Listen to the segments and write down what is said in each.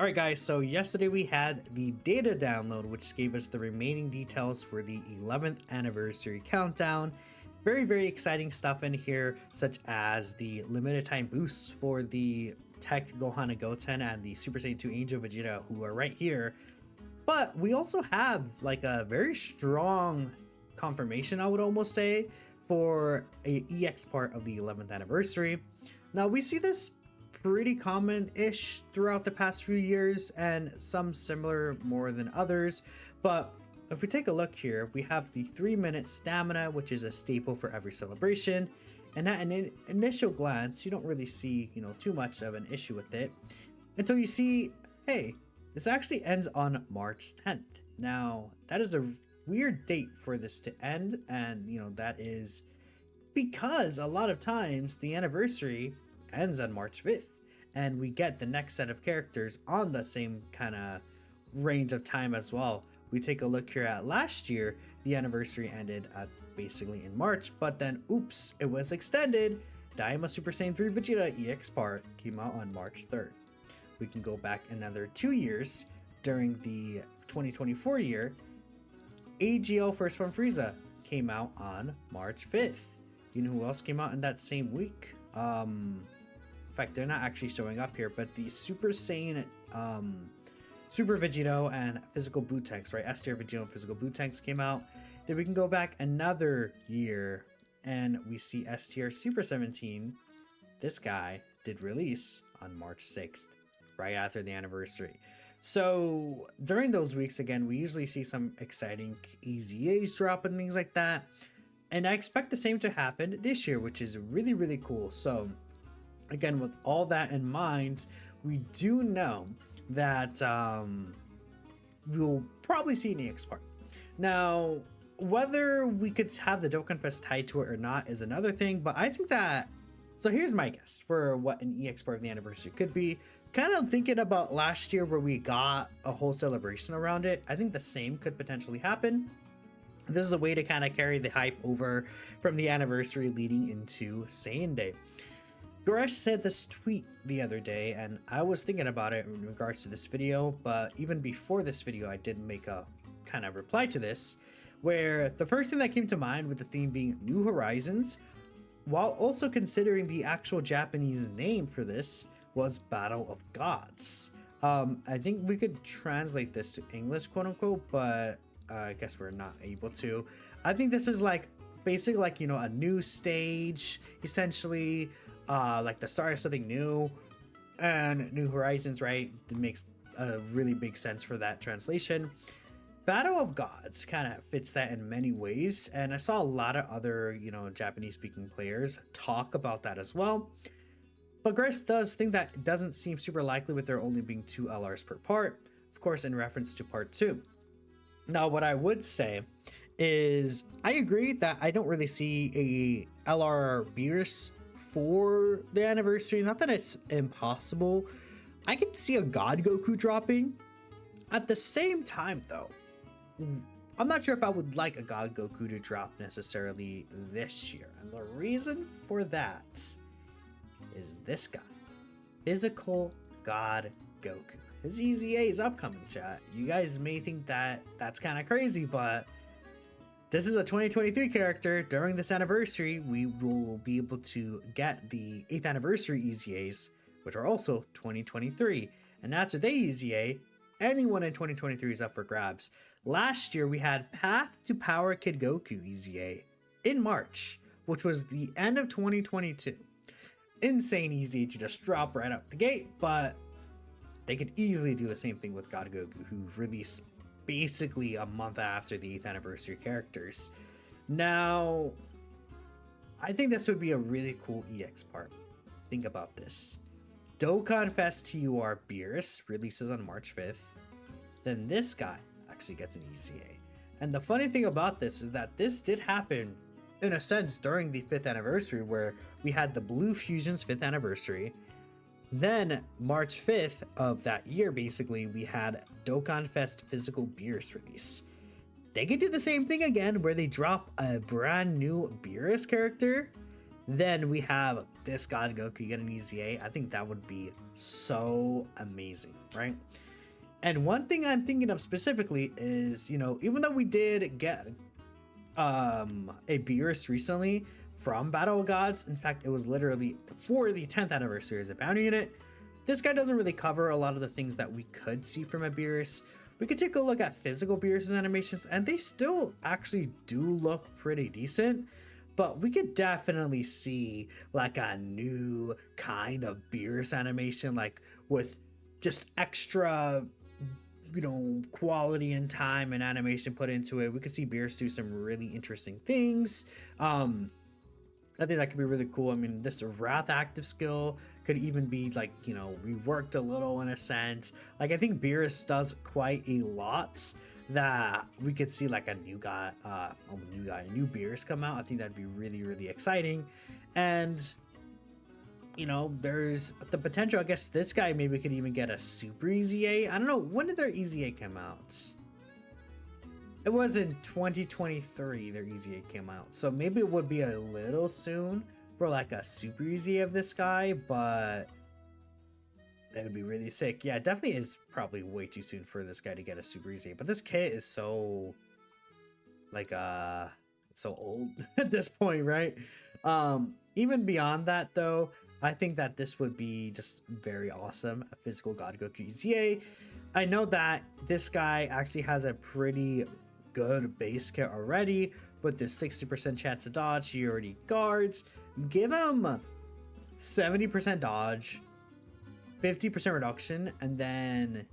Alright guys, so yesterday we had the data download, which gave us the remaining details for the 11th anniversary countdown. Very exciting stuff in here, such as the limited time boosts for the Tech Gohan and Goten and the Super Saiyan 2 Angel Vegeta, who are right here. But we also have like a very strong confirmation, I would almost say, for a EX part of the 11th anniversary. Now we see this pretty common-ish throughout the past few years, and some similar more than others. But if we take a look here, we have the 3-minute stamina, which is a staple for every celebration. And at an initial glance, you don't really see, too much of an issue with it until you see, hey, this actually ends on March 10th. Now, that is a weird date for this to end, and that is because a lot of times the anniversary ends on March 5th, and we get the next set of characters on the same kind of range of time as well. We take a look here at last year, the anniversary ended at basically in March, but then oops, it was extended. Daima Super Saiyan 3 Vegeta EX part came out on March 3rd. We can go back another 2 years during the 2024 year. AGL First Form Frieza came out on March 5th. You know who else came out in that same week? In fact, they're not actually showing up here, but the Super Saiyan Super Vegito and Physical Bootanks, right? S-tier Vegito and Physical Bootanks came out. Then we can go back another year and we see S-tier Super 17. This guy did release on March 6th, right after the anniversary. So during those weeks, again, we usually see some exciting EZAs drop and things like that. And I expect the same to happen this year, which is really cool. So again, with all that in mind, we do know that we'll probably see an EX part. Now, whether we could have the Dokkan Fest tied to it or not is another thing, but I think that... So here's my guess for what an EX part of the anniversary could be. Kind of thinking about last year where we got a whole celebration around it, I think the same could potentially happen. This is a way to kind of carry the hype over from the anniversary leading into Saiyan Day. Goresh said this tweet the other day, and I was thinking about it in regards to this video, but even before this video, I did make a kind of reply to this, where the first thing that came to mind with the theme being New Horizons, while also considering the actual Japanese name for this was Battle of Gods. I think we could translate this to English, quote unquote, but I guess we're not able to. I think this is like basically like, a new stage, essentially, like the start of something new, and New Horizons, right? It makes a really big sense for that translation. Battle of Gods kind of fits that in many ways, and I saw a lot of other, Japanese speaking players talk about that as well. But Grace does think that it doesn't seem super likely with there only being 2 LRs per part, of course in reference to part 2. Now, what I would say is I agree that I don't really see a LR Beerus for the anniversary. Not that it's impossible. I could see a God Goku dropping. At the same time, though, I'm not sure if I would like a God Goku to drop necessarily this year. And the reason for that is this guy. Physical God Goku. His EZA is upcoming, chat. You guys may think that that's kind of crazy, but this is a 2023 character. During this anniversary, we will be able to get the 8th anniversary EZAs, which are also 2023. And after they EZA, anyone in 2023 is up for grabs. Last year, we had Path to Power Kid Goku EZA in March, which was the end of 2022. Insane easy to just drop right up the gate, but they could easily do the same thing with God Goku, who released basically a month after the 8th anniversary characters. Now, I think this would be a really cool EX part. Think about this. Dokkan Fest TUR Beerus releases on March 5th. Then this guy actually gets an EZA. And the funny thing about this is that this did happen in a sense during the 5th anniversary, where we had the Blue Fusion's 5th anniversary. Then March 5th of that year, basically, we had Dokkan Fest Physical Beerus release. They could do the same thing again, where they drop a brand new Beerus character. Then we have this God Goku get an EZA, I think that would be so amazing, right? And one thing I'm thinking of specifically is, you know, even though we did get a Beerus recently from Battle of Gods, in fact, it was literally for the 10th anniversary as a bounty unit, this guy doesn't really cover a lot of the things that we could see from a Beerus. We could take a look at physical Beerus' animations, and they still actually do look pretty decent. But we could definitely see like a new kind of Beerus animation, like with just extra, you know, quality and time and animation put into it. We could see Beerus do some really interesting things. I think that could be really cool. I mean, this Wrath active skill could even be like, you know, reworked a little in a sense. Like, I think Beerus does quite a lot that we could see like a new Beerus come out. I think that'd be really, really exciting. And, you know, there's the potential, I guess this guy maybe could even get a super EZA. I don't know, when did their EZA come out? It was in 2023 their EZA came out, so maybe it would be a little soon for like a super EZA of this guy, but that would be really sick. Yeah, it definitely is probably way too soon for this guy to get a super EZA, but this kit is so like so old at this point, right? Even beyond that though, I think that this would be just very awesome, a physical God Goku EZA. I know that this guy actually has a pretty good base kit already, with this 60% chance to dodge. He already guards. Give him 70% dodge, 50% reduction, and then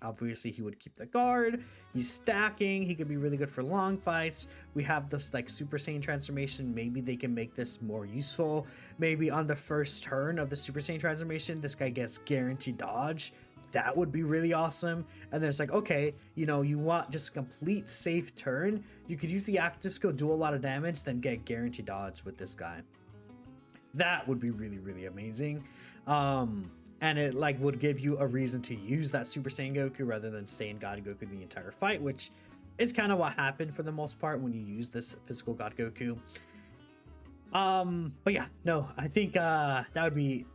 obviously he would keep the guard. He's stacking. He could be really good for long fights. We have this like Super Saiyan transformation. Maybe they can make this more useful. Maybe on the first turn of the Super Saiyan transformation, this guy gets guaranteed dodge. That would be really awesome. And then it's like, okay, you know, you want just a complete safe turn. You could use the active skill, do a lot of damage, then get guaranteed dodge with this guy. That would be really, really amazing. And it like would give you a reason to use that Super Saiyan Goku rather than stay in God Goku the entire fight, which is kind of what happened for the most part when you use this physical God Goku. But yeah, no, I think that would be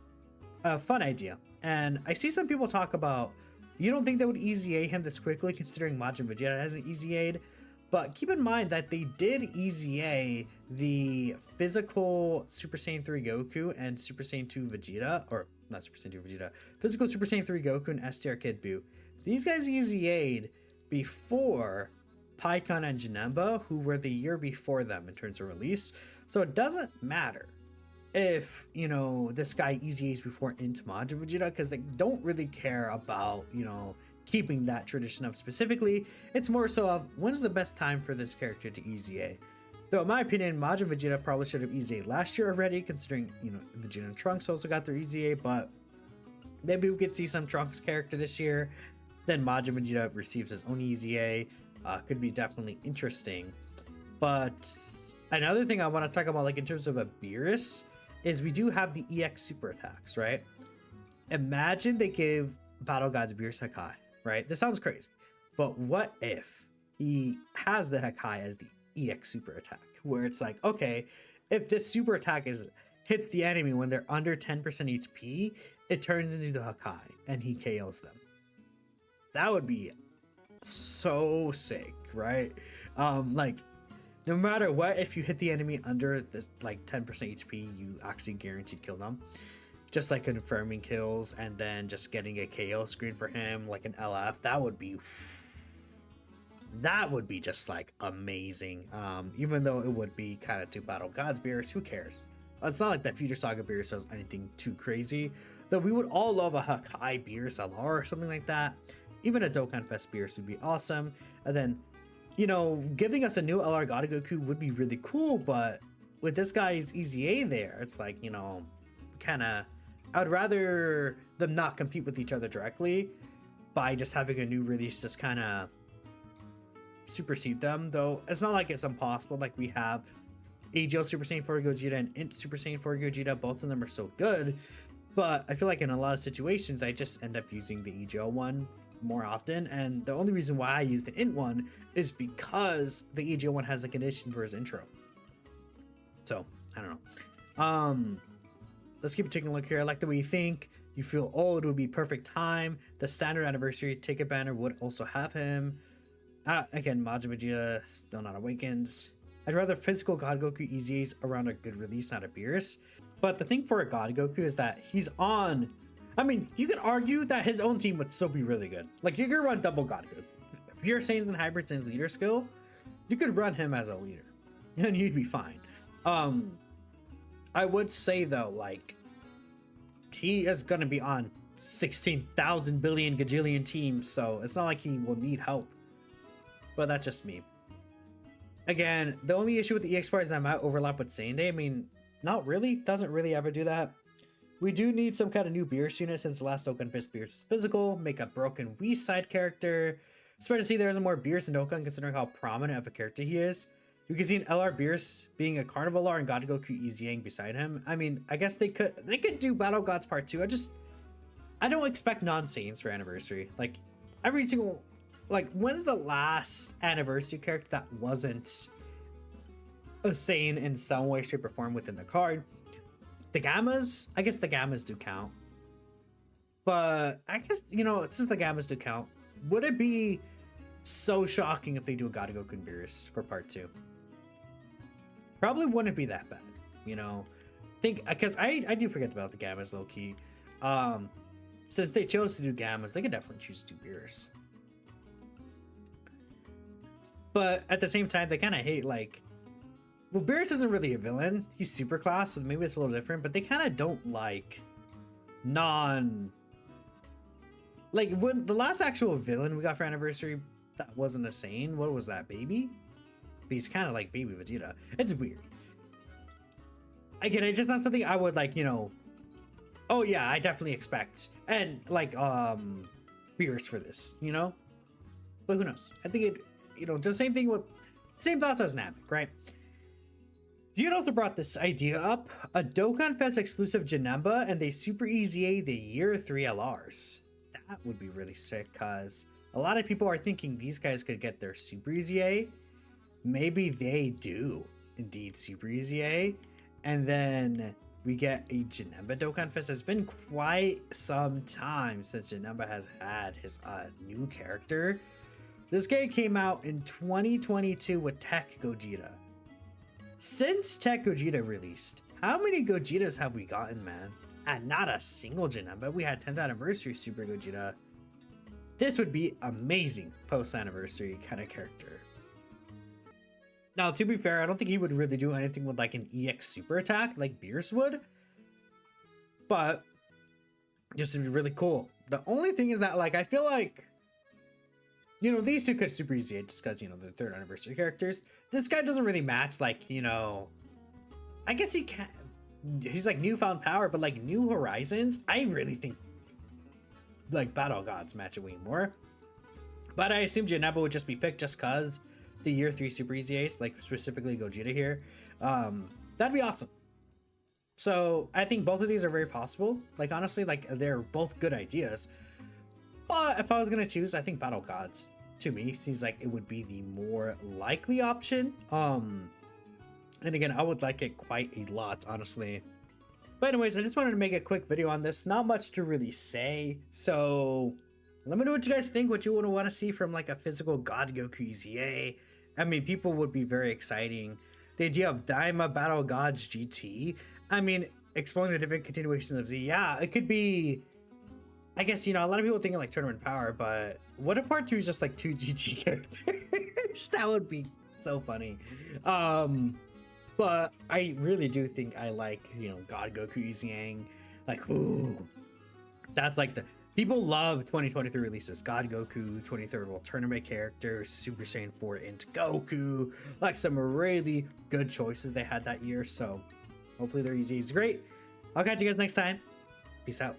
a fun idea. And I see some people talk about, you don't think they would EZA him this quickly considering Majin Vegeta hasn't EZA'd, but keep in mind that they did EZA the physical Super Saiyan 3 Goku and Super Saiyan 2 Vegeta, or not Super Saiyan 2 Vegeta, physical Super Saiyan 3 Goku and STR Kid Buu. These guys EZA'd before Pikkon and Janemba, who were the year before them in terms of release, so it doesn't matter if, you know, this guy EZAs before into Majin Vegeta, because they don't really care about, you know, keeping that tradition up specifically. It's more so of when's the best time for this character to EZA. Though in my opinion, Majin Vegeta probably should have EZA'd last year already, considering, you know, Vegeta and Trunks also got their EZA, but maybe we could see some Trunks character this year. Then Majin Vegeta receives his own EZA. Could be definitely interesting. But another thing I want to talk about, like in terms of a Beerus, is we do have the EX super attacks, right? Imagine they give Battle Gods Beerus Hakai, right? This sounds crazy, but what if he has the Hakai as the EX super attack, where it's like, okay, if this super attack hits the enemy when they're under 10% HP, it turns into the Hakai and he KOs them. That would be so sick, right? Like, no matter what, if you hit the enemy under this like 10% HP, you actually guaranteed kill them. Just like confirming kills and then just getting a KO screen for him, like an LF, that would be just like amazing. Even though it would be kind of to Battle Gods Beerus, who cares? It's not like that Future Saga Beerus does anything too crazy. Though we would all love a Hakai Beerus LR or something like that. Even a Dokkan Fest Beerus would be awesome. And then, you know, giving us a new LR God Goku would be really cool, but with this guy's EZA there, it's like, you know, kind of, I would rather them not compete with each other directly by just having a new release just kind of supersede them, though it's not like it's impossible. Like we have AGL Super Saiyan 4 Gogeta and Int Super Saiyan 4 Gogeta, both of them are so good, but I feel like in a lot of situations I just end up using the AGL one more often, and the only reason why I use the Int one is because the AGL one has a condition for his intro. So I don't know. Let's keep taking a look here. I like the way you think. You feel old would be perfect time. The standard anniversary ticket banner would also have him. Again, Majin Vegeta still not awakens. I'd rather physical God Goku EZAs around a good release, not a Beerus. But the thing for a God Goku is that he's on. I mean, you could argue that his own team would still be really good. Like, you could run double God Goku. If you're Saiyans and Hybrids in his leader skill, you could run him as a leader, and you'd be fine. I would say though, like, he is gonna be on 16,000 billion gajillion teams, so it's not like he will need help. But that's just me. Again, the only issue with the EX bars that might overlap with Saiyan Day, I mean, not really. Doesn't really ever do that. We do need some kind of new Beerus unit since the last Dokkan Fist Beerus is physical. Make a broken Whis side character. Especially see there's more Beerus in Dokkan considering how prominent of a character he is. You can see an LR Beerus being a Carnival R and God Goku EZing beside him. I mean, I guess they could do Battle Gods Part 2. I don't expect non-Saiyans for anniversary. Like, every single, like, when's the last anniversary character that wasn't a Saiyan in some way, shape, or form within the card? The Gammas? I guess the Gammas do count. But I guess, you know, since the Gammas do count, would it be so shocking if they do a God Goku and Beerus for Part 2? Probably wouldn't be that bad, you know. Because I do forget about the Gammas low key. Since they chose to do Gammas, they could definitely choose to do Beerus. But at the same time, they kind of hate, like, well, Beerus isn't really a villain. He's super class, so maybe it's a little different. But they kind of don't like like, when the last actual villain we got for anniversary that wasn't a Saiyan, what was that, Baby? But he's kind of like Baby Vegeta. It's weird. Again, it's just not something I would, like, you know, oh yeah, I definitely expect, and like Beerus for this, you know. But who knows? I think it, you know, the same thing with same thoughts as Namek, right? Zion also brought this idea up: a Dokkan Fest exclusive Janemba, and they Super EZA the Year 3 LRs. That would be really sick, cause a lot of people are thinking these guys could get their Super EZA. Maybe they do indeed Super EZA, and then we get a Janemba Dokkan Fest. It's been quite some time since Janemba has had his new character. This guy came out in 2022 with Tech Gogeta. Since Tech Gogeta released, how many Gogetas have we gotten, man? And not a single Janemba. We had 10th anniversary Super Gogeta. This would be amazing post-anniversary kind of character. Now, to be fair, I don't think he would really do anything with like an EX super attack like Beerus would. But this would be really cool. The only thing is that, like, I feel like, you know, these two could super easy just because, you know, they're 3rd anniversary characters. This guy doesn't really match, like, you know, I guess he can. He's like newfound power, but like New Horizons, I really think like Battle Gods match it way more. But I assume Janemba would just be picked just cause the Year 3 Super Easy Ace, like specifically Gogeta here. That'd be awesome. So I think both of these are very possible. Like, honestly, like, they're both good ideas. But if I was gonna choose, I think Battle Gods to me seems like it would be the more likely option. And again, I would like it quite a lot, honestly. But anyways, I just wanted to make a quick video on this. Not much to really say. So let me know what you guys think, what you would want to see from like a physical God Goku EZA. I mean, people would be very exciting. The idea of Daima Battle Gods GT. I mean, exploring the different continuations of Z. Yeah, it could be, I guess, you know, a lot of people thinking like Tournament Power, but what if Part 2 is just like 2 GT characters? That would be so funny. But I really do think I like, you know, God Goku EZing. Like, ooh, that's like the people love 2023 releases. God Goku, 23rd World Tournament characters, Super Saiyan 4 into Goku, like some really good choices they had that year. So hopefully their EZA is great. I'll catch you guys next time. Peace out.